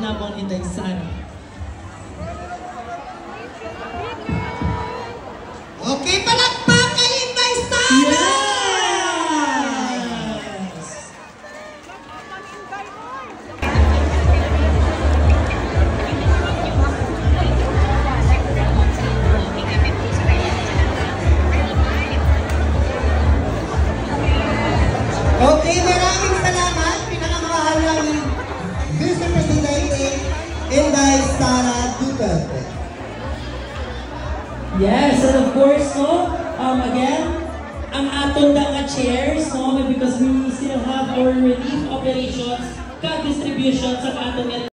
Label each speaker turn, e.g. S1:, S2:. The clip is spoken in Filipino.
S1: labang Inday Sara.
S2: Okay, palakpak kay Inday Sara!
S1: Yes!
S2: Okay, maraming salamat. Pinakamahal namin Vice Presidente Inday Sara Duterte.
S1: Yes, and of course, no, again, ang aton nga chairs, no, because we still have our relief operations, ka-distribution sa aton